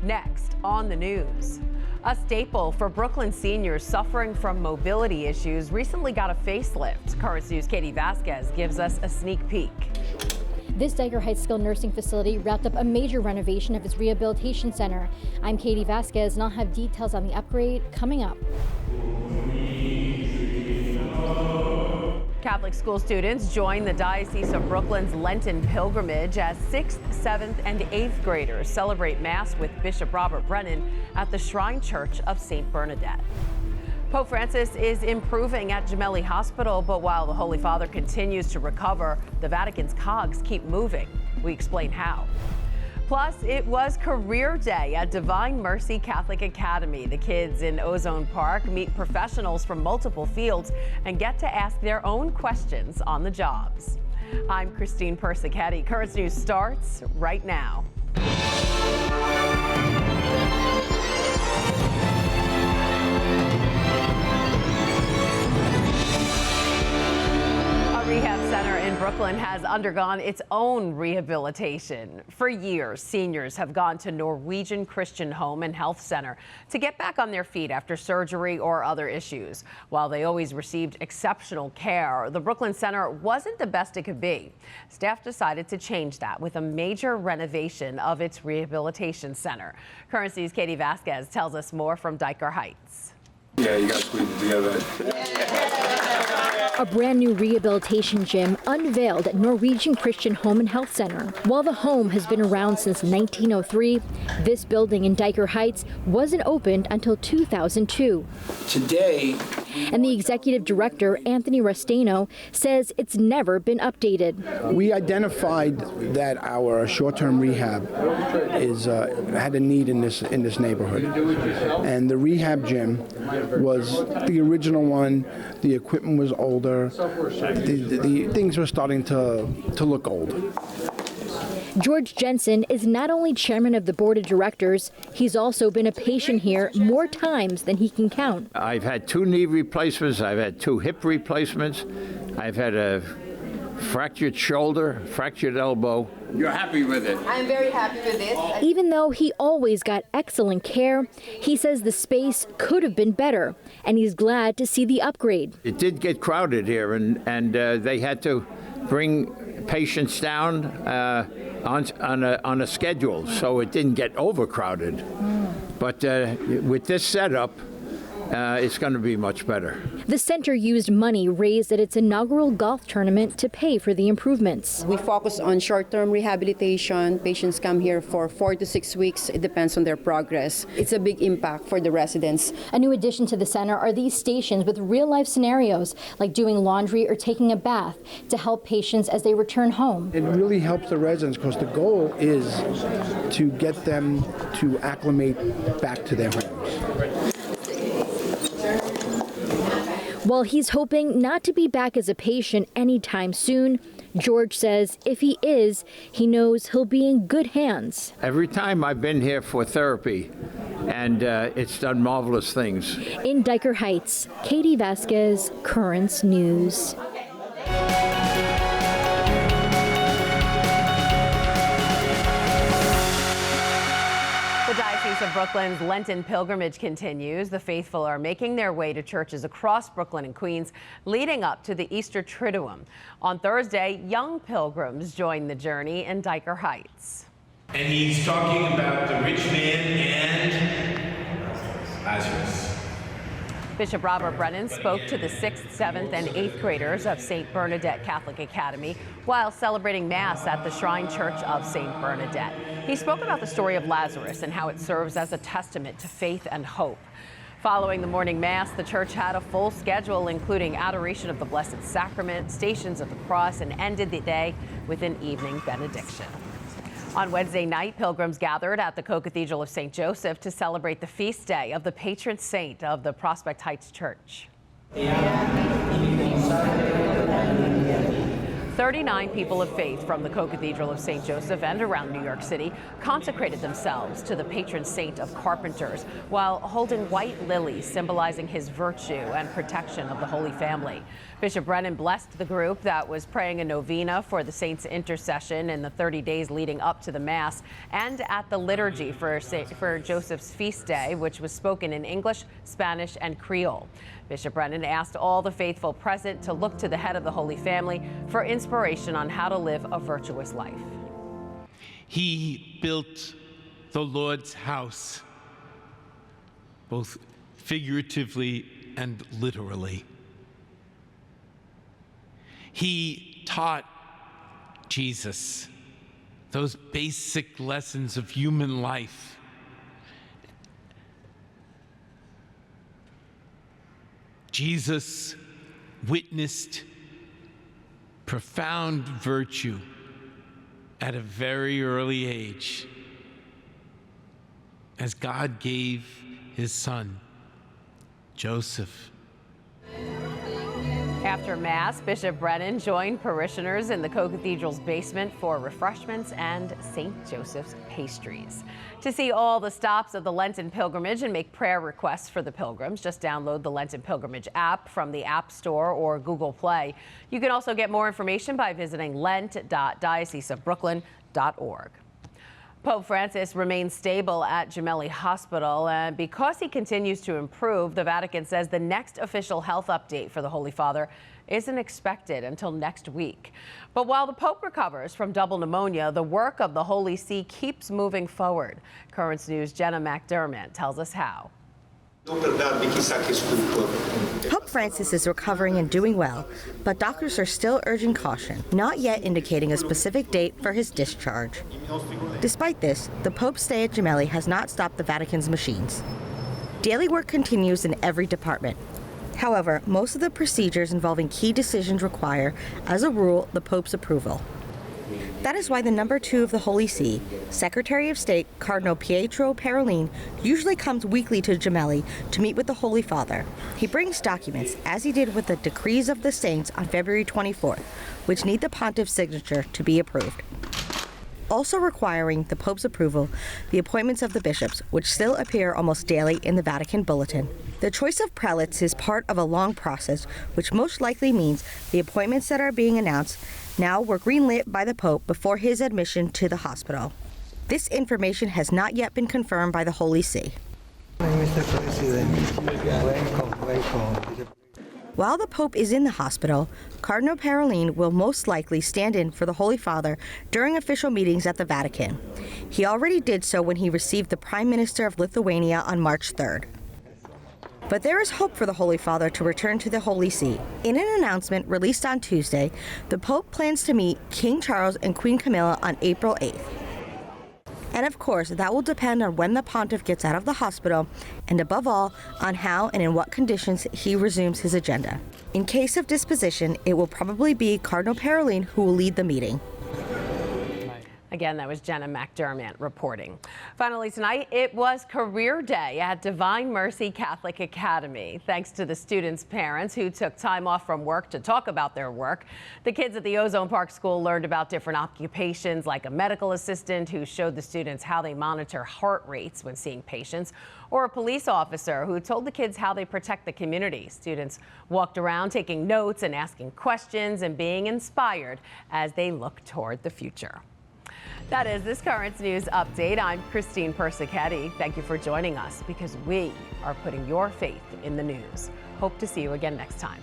Next on the news. A staple for Brooklyn seniors suffering from mobility issues recently got a facelift. Currents News' Katie Vasquez gives us a sneak peek. This Dyker Heights skilled nursing facility wrapped up a major renovation of its rehabilitation center. I'm Katie Vasquez, and I'll have details on the upgrade coming up. Catholic school students join the Diocese of Brooklyn's Lenten pilgrimage as 6th, 7th, and 8th graders celebrate Mass with Bishop Robert Brennan at the Shrine Church of St. Bernadette. Pope Francis is improving at Gemelli Hospital, but while the Holy Father continues to recover, the Vatican's cogs keep moving. We explain how. Plus, it was Career Day at Divine Mercy Catholic Academy. The kids in Ozone Park meet professionals from multiple fields and get to ask their own questions on the jobs. I'm Christine Persichetti. Currents News starts right now. Rehab center in Brooklyn has undergone its own rehabilitation. For years, seniors have gone to Norwegian Christian Home and Health Center to get back on their feet after surgery or other issues. While they always received exceptional care, the Brooklyn Center wasn't the best it could be. Staff decided to change that with a major renovation of its rehabilitation center. Currents News' Katie Vasquez tells us more from Dyker Heights. Yeah, you got to squeeze it together. A brand new rehabilitation gym unveiled at Norwegian Christian Home and Health Center. While the home has been around since 1903, this building in Dyker Heights wasn't opened until 2002. Today, And the executive director, Anthony Restaino, says it's never been updated. We identified that our short-term rehab had a need in this neighborhood, and the rehab gym was the original one. The equipment was older. The things were starting to look old. George Jensen is not only chairman of the board of directors, he's also been a patient here more times than he can count. I've had 2 knee replacements, I've had 2 hip replacements, I've had a fractured shoulder, fractured elbow. You're happy with it? I'm very happy with it. Even though he always got excellent care, he says the space could have been better, and he's glad to see the upgrade. It did get crowded here, and they had to bring patients down on a schedule, so it didn't get overcrowded. But with this setup, it's going to be much better. The center used money raised at its inaugural golf tournament to pay for the improvements. We focus on short-term rehabilitation. Patients come here for 4 to 6 weeks. It depends on their progress. It's a big impact for the residents. A new addition to the center are these stations with real-life scenarios, like doing laundry or taking a bath, to help patients as they return home. It really helps the residents because the goal is to get them to acclimate back to their homes. While he's hoping not to be back as a patient anytime soon, George says if he is, he knows he'll be in good hands. Every time I've been here for therapy, and it's done marvelous things. In Dyker Heights, Katie Vasquez, Currents News. The Diocese of Brooklyn's Lenten pilgrimage continues. The faithful are making their way to churches across Brooklyn and Queens leading up to the Easter Triduum. On Thursday, young pilgrims joined the journey in Dyker Heights. And he's talking about the rich man and Lazarus. Bishop Robert Brennan spoke to the 6th, 7th, and 8th graders of St. Bernadette Catholic Academy while celebrating Mass at the Shrine Church of St. Bernadette. He spoke about the story of Lazarus and how it serves as a testament to faith and hope. Following the morning Mass, the church had a full schedule, including adoration of the Blessed Sacrament, Stations of the Cross, and ended the day with an evening benediction. On Wednesday night, pilgrims gathered at the Co-Cathedral of St. Joseph to celebrate the feast day of the patron saint of the Prospect Heights Church. 39 people of faith from the Co-Cathedral of St. Joseph and around New York City consecrated themselves to the patron saint of carpenters while holding white lilies symbolizing his virtue and protection of the Holy Family. Bishop Brennan blessed the group that was praying a novena for the saint's intercession in the 30 days leading up to the Mass and at the liturgy for Joseph's feast day, which was spoken in English, Spanish, and Creole. Bishop Brennan asked all the faithful present to look to the head of the Holy Family for inspiration on how to live a virtuous life. He built the Lord's house, both figuratively and literally. He taught Jesus those basic lessons of human life. Jesus witnessed profound virtue at a very early age as God gave his son, Joseph. After Mass, Bishop Brennan joined parishioners in the Co-Cathedral's basement for refreshments and St. Joseph's pastries. To see all the stops of the Lenten pilgrimage and make prayer requests for the pilgrims, just download the Lenten Pilgrimage app from the App Store or Google Play. You can also get more information by visiting lent.dioceseofbrooklyn.org. Pope Francis remains stable at Gemelli Hospital, and because he continues to improve, the Vatican says the next official health update for the Holy Father isn't expected until next week. But while the Pope recovers from double pneumonia, the work of the Holy See keeps moving forward. Currents News' Jenna McDermott tells us how. Pope Francis is recovering and doing well, but doctors are still urging caution, not yet indicating a specific date for his discharge. Despite this, the Pope's stay at Gemelli has not stopped the Vatican's machines. Daily work continues in every department. However, most of the procedures involving key decisions require, as a rule, the Pope's approval. That is why the number 2 of the Holy See, Secretary of State Cardinal Pietro Parolin, usually comes weekly to Gemelli to meet with the Holy Father. He brings documents, as he did with the decrees of the saints on February 24th, which need the pontiff's signature to be approved. Also requiring the Pope's approval, the appointments of the bishops, which still appear almost daily in the Vatican Bulletin. The choice of prelates is part of a long process, which most likely means the appointments that are being announced now were greenlit by the Pope before his admission to the hospital. This information has not yet been confirmed by the Holy See. Mr. President, welcome. While the Pope is in the hospital, Cardinal Parolin will most likely stand in for the Holy Father during official meetings at the Vatican. He already did so when he received the Prime Minister of Lithuania on March 3rd. But there is hope for the Holy Father to return to the Holy See. In an announcement released on Tuesday, the Pope plans to meet King Charles and Queen Camilla on April 8th. And of course, that will depend on when the pontiff gets out of the hospital, and above all, on how and in what conditions he resumes his agenda. In case of disposition, it will probably be Cardinal Parolin who will lead the meeting. Again, that was Jenna McDermott reporting. Finally tonight, it was Career Day at Divine Mercy Catholic Academy. Thanks to the students' parents who took time off from work to talk about their work. The kids at the Ozone Park School learned about different occupations like a medical assistant who showed the students how they monitor heart rates when seeing patients, or a police officer who told the kids how they protect the community. Students walked around taking notes and asking questions and being inspired as they look toward the future. That is this Currents News update. I'm Christine Persichetti. Thank you for joining us because we are putting your faith in the news. Hope to see you again next time.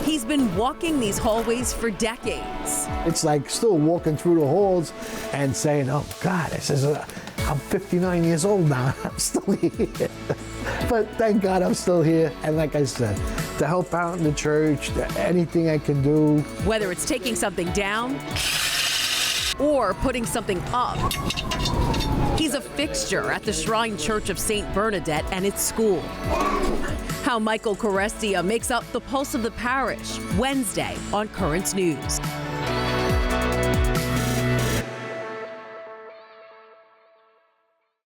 He's been walking these hallways for decades. It's like still walking through the halls and saying, oh God, this is I'm 59 years old now, I'm still here. But thank God I'm still here. And like I said, to help out in the church, anything I can do. Whether it's taking something down or putting something up. He's a fixture at the Shrine Church of St. Bernadette and its school. How Michael Carestia makes up the pulse of the parish, Wednesday on Currents News.